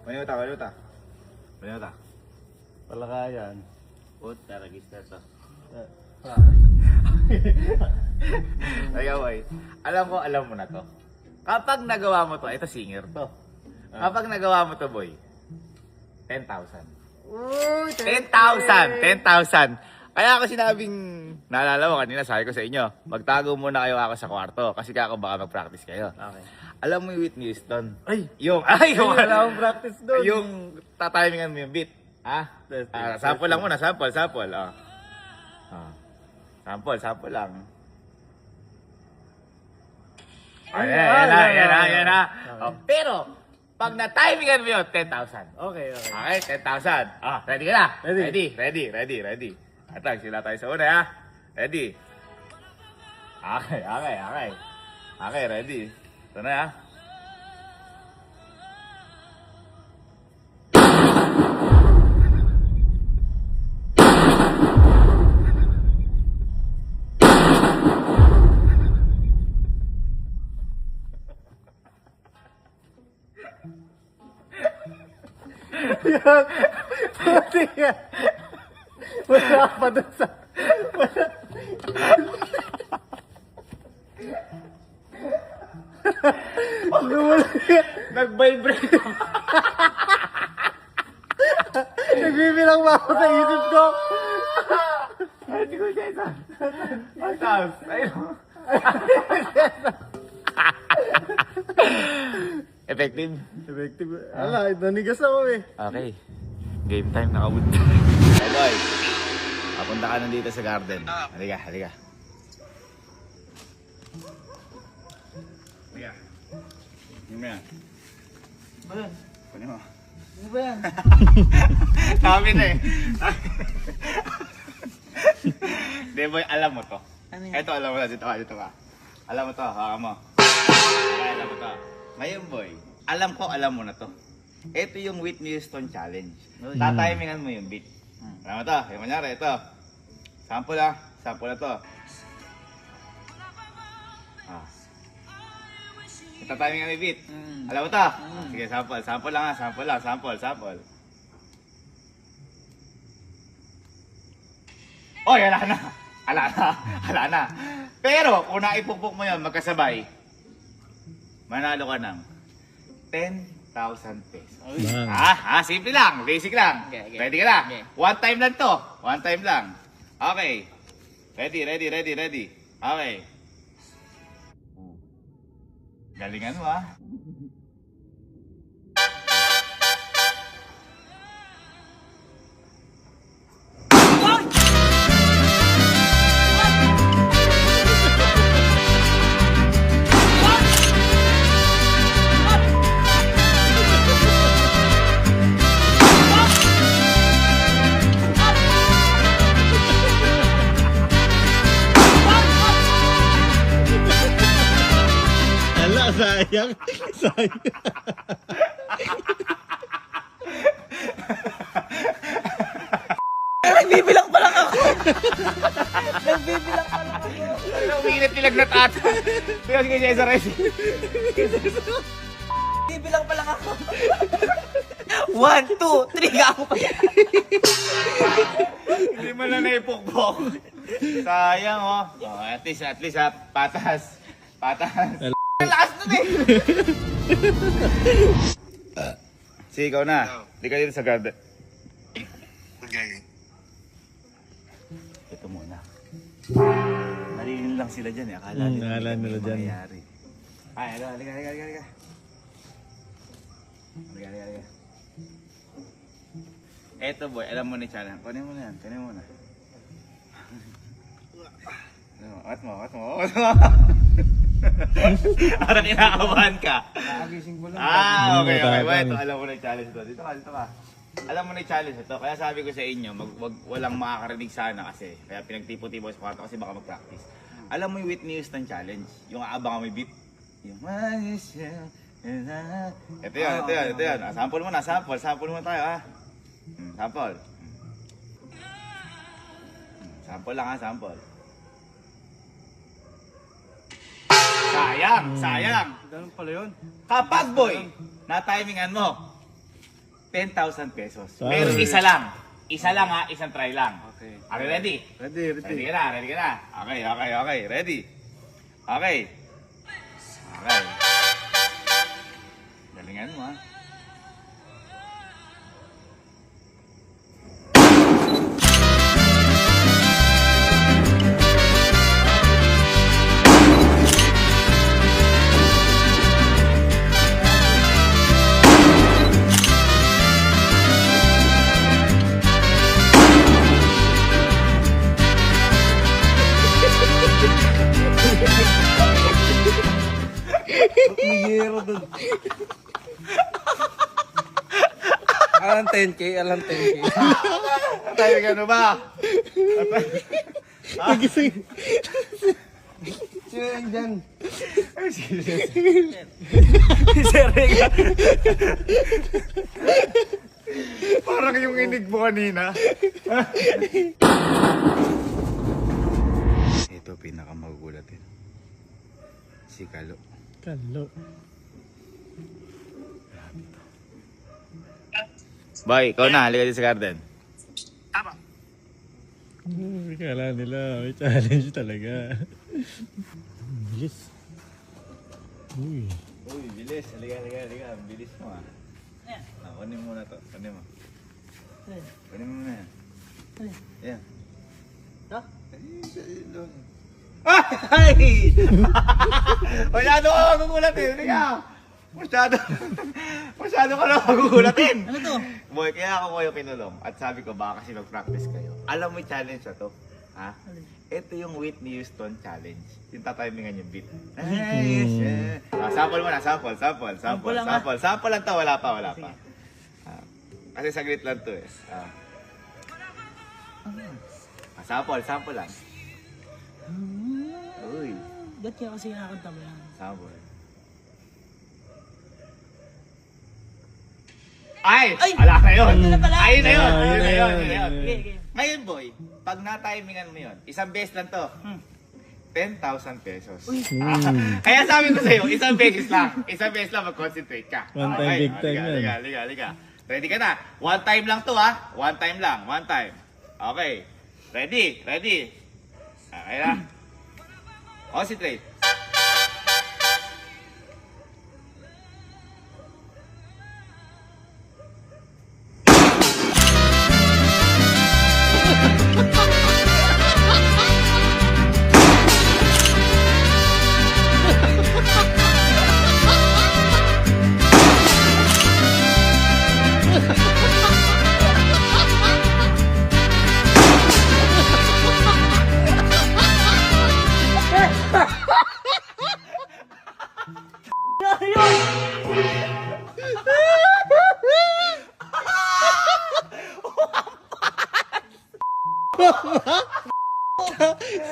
Manuta, manuta. Manuta. Palakayan. Puta, ragis na to. Boy. Alam mo na to. Kapag nagawa mo to, ito singer to. Kapag nagawa mo to, boy, 10,000. Uy, 10,000! 10,000! Kaya ako sinabing, naalala mo kanina, sabi ko sa inyo, magtago muna kayo ako sa kwarto kasi kako baka mag-practice kayo. Okay. Alam mo yung Whitney Houston? Ay! Yung Wala akong practice doon. yung tatimingan mo yung beat. Sample lang muna, sample. Sample lang. Ayan na. Oh, pero, pag na-timingan mo yun, 10,000. Okay. Okay, 10,000. Ready ka na? Ready. Ready. Atang, sila tayo sa una, ha? Ready? Okay, ready. Ito na, ha? Puti yan. Wala pa doon sa... Nag-vibrate. Nagbibilang ba ako sa isip ko? Hindi ko siya isa. Pagkas. Ayun. Effective? Effective. Ala, nanigas ako eh. Okay. Game time, nakabut. Hey boy, papunta ka nandito sa garden. Halika. Halika. Ano mo yan? Ba yan? Kunin mo. Ano ba yan? Sabi na eh. Hindi boy, alam mo to. Ano yan? Ito alam mo na, dito ka. Alam mo to, hawakan mo. Okay, alam mo to. Ngayon boy, alam mo na to. Ito yung Whitney Houston Challenge. Tatimingan mo yung beat. Alam mo to, yung manyari, ito. Sample na to. Tatimingan mo yung beat. Alam mo to? Sige, sample lang. Oh, wala na. Pero, kung naipupok mo yun, magkasabay, manalo ka ng 10,000 pesos. Simple lang, basic lang. Okay. Ready ka na? Okay. One time lang to. One time lang. Okay. Ready. Okay. Galingan mo, ha? Ala, sayang. Nagbibilang pa lang ako. Uminit nilagnat ata. Sige, Cesar. Nagbibilang pa lang ako. 1, 2, 3 ka ako pa. Hindi mo na naipukpok. Sayang, oh. At least, ha. Patas. Ang lakas nun eh. Sige, ikaw na. Hindi ka dito sa garden. Okay. Ito muna. Nalilin lang sila dyan eh. Akala nila dyan. mangyayari. Ay, halika. Halika. Eto boy, alam mo ni challenge. Kunin mo na yan. At mo. Parang kinakabahan ka. Nakagising ko lang. Okay. Ito, alam mo na yung challenge ito. Dito ka. Alam mo na yung challenge ito. Kaya sabi ko sa inyo, walang makakarinig sana kasi. Kaya pinagtipo-tipo sa kwarto kasi baka mag-practice. Alam mo yung Whitney Houston Challenge? Yung aabangan mo yung beat? Yung ito yan. Sample muna tayo, ha? Sample. Sample lang, ha? Sample. Sayang. Ganun pala yun. Kapag boy, na-timingan mo, 10,000 pesos. Wow. Pero isa lang. Isa lang ha, isang try lang. Okay. Okay, ready? Ready, Ready ka na, ready ka na. Okay, okay, okay. Ready? Okay. Okay. Galingan mo ha. Mayero doon. Alam 10K, alam 10K. Tayo ka ano ba? Nagising. Sino yan dyan? Serega. Parang yung inig mo kanina. Ito pinakamagugulat si Kalo. Kalo. Boy, ikaw na. Halika dito sa garden. Kala nila, may challenge talaga. Bilis. Uy. Uy, bilis. Halika, halika, halika. Bilis mo ah. Kunin mo na to. Kunin mo. Kunin mo na yan. Yan. Ha? Ay! Masyado ka magugulatin. Halika. Masyado ka lang magugulatin. Ano to? Boy, kaya ako kayo kinulong. At sabi ko, baka kasi mag-practice kayo. Alam mo yung challenge na to? Ha? Ito yung Whitney Houston challenge. Yung tatimingan yung beat. Nice! Yeah. Sample mo na, sample. Sample lang, Sample lang to, wala pa. Kasi saglit lang to eh. Sample lang. Uy, Ba't kaya kasi nakakanta mo yan? sample. Ay! Ay! Ala na yun! Ayun na pala! Ayun na yun! Ayun na yun. Okay, okay. Ngayon boy, pag na-timingan mo yun, isang beses lang to. 10,000 pesos. Uy. Kaya sabi ko sa'yo, isang beses lang. Isang beses lang mag-concentrate ka. One time, big time yan. Halika. Ready ka na? One time lang to ha. One time lang. One time. Okay. Ready. Okay na? Concentrate.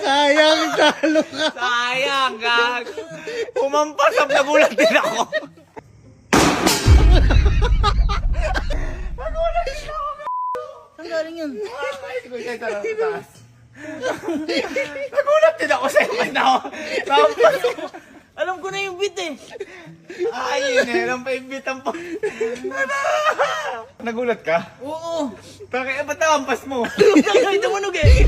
Sayang, talo ka. Sayang, gag! Umampas ang nagulat din ako. Saan galing yun? Nagulat din ako sa'yo. Alam ko na yung beat eh. Ay, yun eh. Alam pa yung bitang pa. Nagulat ka? Oo. Bakit ba't nakampas mo? Ito manog eh.